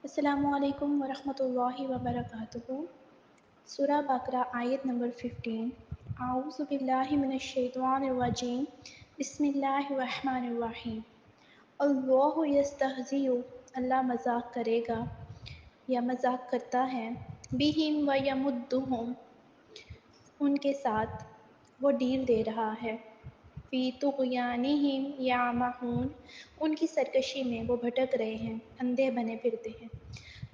السلام علیکم ورحمۃ اللہ وبرکاتہ۔ سورہ بقرہ آیت نمبر 15۔ اعوذ باللہ من الشیطان الرجیم، بسم اللہ الرحمن الرحیم۔ اللہ یستہزئ، اللہ مذاق کرے گا یا مذاق کرتا ہے، بہم ویمدہم، ان کے ساتھ وہ ڈیل دے رہا ہے، فی طغیانہم یعمہون، ان کی سرکشی میں وہ بھٹک رہے ہیں، اندھے بنے پھرتے ہیں۔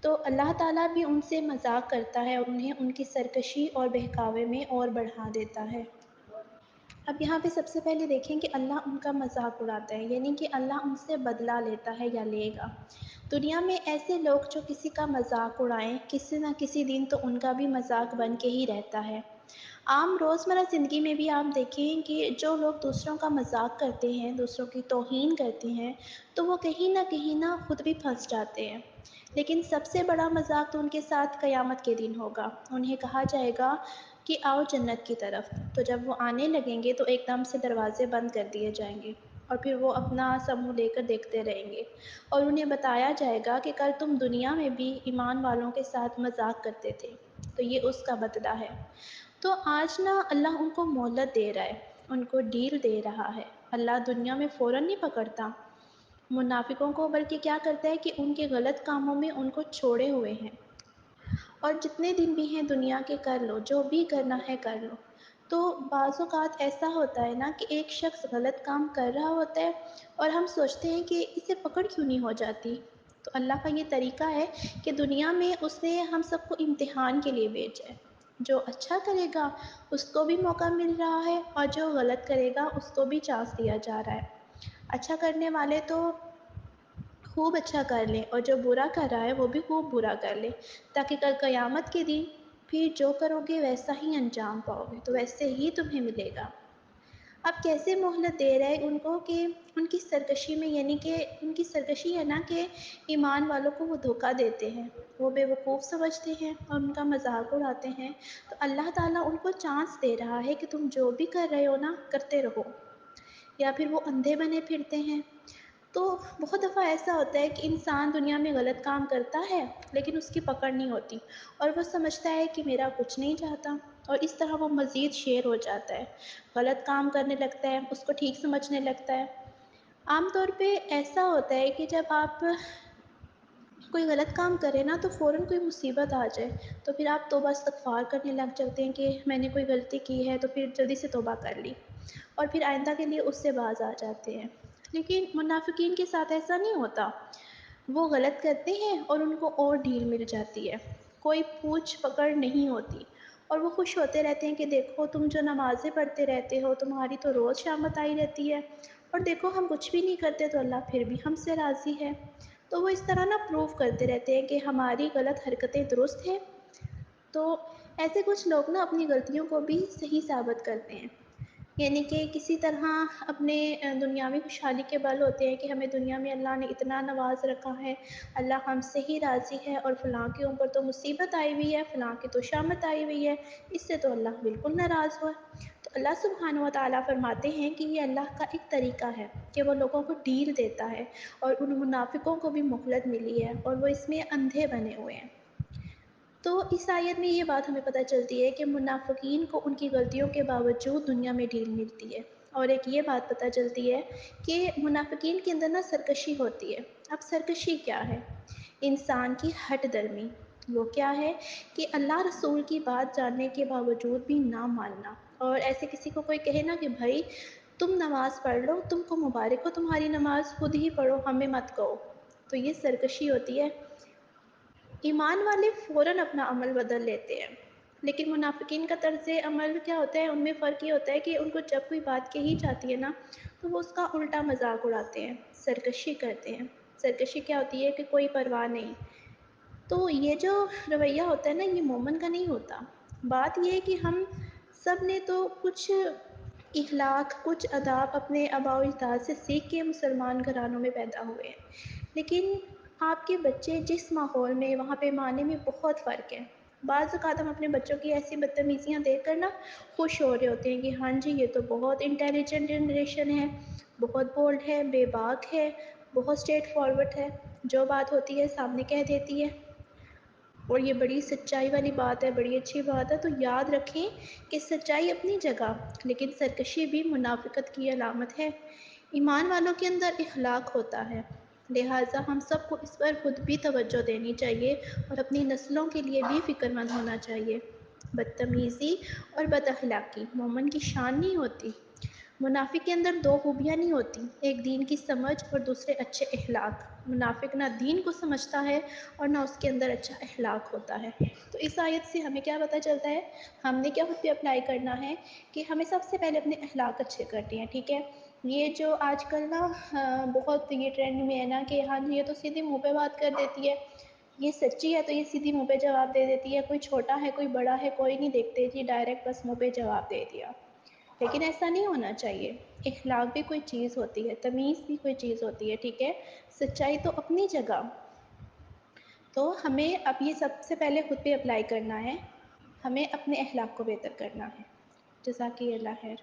تو اللہ تعالیٰ بھی ان سے مذاق کرتا ہے اور انہیں ان کی سرکشی اور بہکاوے میں اور بڑھا دیتا ہے۔ اب یہاں پہ سب سے پہلے دیکھیں کہ اللہ ان کا مذاق اڑاتا ہے، یعنی کہ اللہ ان سے بدلہ لیتا ہے یا لے گا۔ دنیا میں ایسے لوگ جو کسی کا مذاق اڑائیں، کسی نہ کسی دن تو ان کا بھی مذاق بن کے ہی رہتا ہے۔ عام روزمرہ زندگی میں بھی آپ دیکھیں کہ جو لوگ دوسروں کا مذاق کرتے ہیں، دوسروں کی توہین کرتے ہیں، تو وہ کہیں نہ خود بھی پھنس جاتے ہیں۔ لیکن سب سے بڑا مذاق تو ان کے ساتھ قیامت کے دن ہوگا۔ انہیں کہا جائے گا کہ آؤ جنت کی طرف، تو جب وہ آنے لگیں گے تو ایک دم سے دروازے بند کر دیے جائیں گے، اور پھر وہ اپنا سب منہ لے کر دیکھتے رہیں گے، اور انہیں بتایا جائے گا کہ کل تم دنیا میں بھی ایمان والوں کے ساتھ مذاق کرتے تھے، تو یہ اس کا بدلہ ہے۔ تو آج اللہ ان کو مہلت دے رہا ہے، ان کو ڈیل دے رہا ہے۔ اللہ دنیا میں فوراً نہیں پکڑتا منافقوں کو، بلکہ کیا کرتا ہے کہ ان کے غلط کاموں میں ان کو چھوڑے ہوئے ہیں، اور جتنے دن بھی ہیں دنیا کے کر لو، جو بھی کرنا ہے کر لو۔ تو بعض اوقات ایسا ہوتا ہے کہ ایک شخص غلط کام کر رہا ہوتا ہے اور ہم سوچتے ہیں کہ اسے پکڑ کیوں نہیں ہو جاتی۔ تو اللہ کا یہ طریقہ ہے کہ دنیا میں اس نے ہم سب کو امتحان کے لیے بھیجا ہے۔ جو اچھا کرے گا اس کو بھی موقع مل رہا ہے، اور جو غلط کرے گا اس کو بھی چانس دیا جا رہا ہے۔ اچھا کرنے والے تو خوب اچھا کر لیں، اور جو برا کر رہا ہے وہ بھی خوب برا کر لے، تاکہ کل قیامت کے دن پھر جو کرو گے ویسا ہی انجام پاؤ گے، تو ویسے ہی تمہیں ملے گا۔ اب کیسے مہلت دے رہے ان کو کہ ان کی سرکشی میں، یعنی کہ ان کی سرکشی ہے کہ ایمان والوں کو وہ دھوکہ دیتے ہیں، وہ بے وقوف سمجھتے ہیں اور ان کا مذاق اڑاتے ہیں۔ تو اللہ تعالیٰ ان کو چانس دے رہا ہے کہ تم جو بھی کر رہے ہو کرتے رہو، یا پھر وہ اندھے بنے پھرتے ہیں۔ تو بہت دفعہ ایسا ہوتا ہے کہ انسان دنیا میں غلط کام کرتا ہے لیکن اس کی پکڑ نہیں ہوتی، اور وہ سمجھتا ہے کہ میرا کچھ نہیں جاتا، اور اس طرح وہ مزید شیر ہو جاتا ہے، غلط کام کرنے لگتا ہے، اس کو ٹھیک سمجھنے لگتا ہے۔ عام طور پہ ایسا ہوتا ہے کہ جب آپ کوئی غلط کام کرے تو فوراً کوئی مصیبت آ جائے تو پھر آپ توبہ استغفار کرنے لگ جاتے ہیں کہ میں نے کوئی غلطی کی ہے، تو پھر جلدی سے توبہ کر لی، اور پھر آئندہ کے لیے اس سے باز آ جاتے ہیں۔ لیکن منافقین کے ساتھ ایسا نہیں ہوتا، وہ غلط کرتے ہیں اور ان کو اور ڈھیل مل جاتی ہے، کوئی پوچھ پکڑ نہیں ہوتی، اور وہ خوش ہوتے رہتے ہیں کہ دیکھو تم جو نمازیں پڑھتے رہتے ہو، تمہاری تو روز شامت آئی رہتی ہے، اور دیکھو ہم کچھ بھی نہیں کرتے تو اللہ پھر بھی ہم سے راضی ہے۔ تو وہ اس طرح پروف کرتے رہتے ہیں کہ ہماری غلط حرکتیں درست ہیں۔ تو ایسے کچھ لوگ اپنی غلطیوں کو بھی صحیح ثابت کرتے ہیں، یعنی کہ کسی طرح اپنے دنیاوی خوشحالی کے بل ہوتے ہیں کہ ہمیں دنیا میں اللہ نے اتنا نواز رکھا ہے، اللہ ہم سے ہی راضی ہے، اور فلاں کے اوپر تو مصیبت آئی ہوئی ہے، فلاں کی تو شامت آئی ہوئی ہے، اس سے تو اللہ بالکل ناراض ہوا۔ تو اللہ سبحانہ و تعالیٰ فرماتے ہیں کہ یہ اللہ کا ایک طریقہ ہے کہ وہ لوگوں کو ڈیل دیتا ہے، اور ان منافقوں کو بھی مہلت ملی ہے، اور وہ اس میں اندھے بنے ہوئے ہیں۔ تو اس آیت میں یہ بات ہمیں پتہ چلتی ہے کہ منافقین کو ان کی غلطیوں کے باوجود دنیا میں ڈیل ملتی ہے، اور ایک یہ بات پتہ چلتی ہے کہ منافقین کے اندر سرکشی ہوتی ہے۔ اب سرکشی کیا ہے؟ انسان کی ہٹ درمی۔ وہ کیا ہے کہ اللہ رسول کی بات جاننے کے باوجود بھی نہ ماننا، اور ایسے کسی کو کوئی کہے کہ بھائی تم نماز پڑھ لو، تم کو مبارک ہو تمہاری نماز، خود ہی پڑھو، ہمیں مت کہو، تو یہ سرکشی ہوتی ہے۔ ایمان والے فوراً اپنا عمل بدل لیتے ہیں، لیکن منافقین کا طرز عمل کیا ہوتا ہے؟ ان میں فرق یہ ہوتا ہے کہ ان کو جب کوئی بات کہی جاتی ہے تو وہ اس کا الٹا مذاق اڑاتے ہیں، سرکشی کرتے ہیں۔ سرکشی کیا ہوتی ہے کہ کوئی پرواہ نہیں۔ تو یہ جو رویہ ہوتا ہے یہ مومن کا نہیں ہوتا۔ بات یہ ہے کہ ہم سب نے تو کچھ اخلاق، کچھ آداب اپنے آباء و اجداد سے سیکھ کے مسلمان گھرانوں میں پیدا ہوئے ہیں، لیکن آپ کے بچے جس ماحول میں، وہاں پہ معنی میں بہت فرق ہے۔ بعض اوقات ہم اپنے بچوں کی ایسی بدتمیزیاں دیکھ کر خوش ہو رہے ہوتے ہیں کہ ہاں جی یہ تو بہت انٹیلیجنٹ جنریشن ہے، بہت بولڈ ہے، بے باک ہے، بہت اسٹریٹ فارورڈ ہے، جو بات ہوتی ہے سامنے کہہ دیتی ہے، اور یہ بڑی سچائی والی بات ہے، بڑی اچھی بات ہے۔ تو یاد رکھیں کہ سچائی اپنی جگہ، لیکن سرکشی بھی منافقت کی علامت ہے۔ ایمان والوں کے اندر اخلاق ہوتا ہے، لہٰذا ہم سب کو اس پر خود بھی توجہ دینی چاہیے اور اپنی نسلوں کے لیے بھی فکر مند ہونا چاہیے۔ بدتمیزی اور بد اخلاقی مومن کی شان نہیں ہوتی۔ منافق کے اندر دو خوبیاں نہیں ہوتی، ایک دین کی سمجھ اور دوسرے اچھے اخلاق۔ منافق نہ دین کو سمجھتا ہے اور نہ اس کے اندر اچھا اخلاق ہوتا ہے۔ تو اس آیت سے ہمیں کیا پتہ چلتا ہے، ہم نے کیا خود پہ اپلائی کرنا ہے کہ ہمیں سب سے پہلے اپنے اخلاق اچھے کرنے ہیں، ٹھیک ہے۔ یہ جو آج کل نا بہت یہ ٹرینڈ میں ہے نا کہ ہاں یہ تو سیدھی منہ پہ بات کر دیتی ہے، یہ سچی ہے تو یہ سیدھی منہ پہ جواب دے دیتی ہے، کوئی چھوٹا ہے کوئی بڑا ہے کوئی نہیں دیکھتے جی، ڈائریکٹ بس منہ پہ جواب دے دیا۔ لیکن ایسا نہیں ہونا چاہیے، اخلاق بھی کوئی چیز ہوتی ہے، تمیز بھی کوئی چیز ہوتی ہے، ٹھیک ہے۔ سچائی تو اپنی جگہ، تو ہمیں اب یہ سب سے پہلے خود پہ اپلائی کرنا ہے، ہمیں اپنے اخلاق کو بہتر کرنا ہے۔ جزاک اللہ خیر۔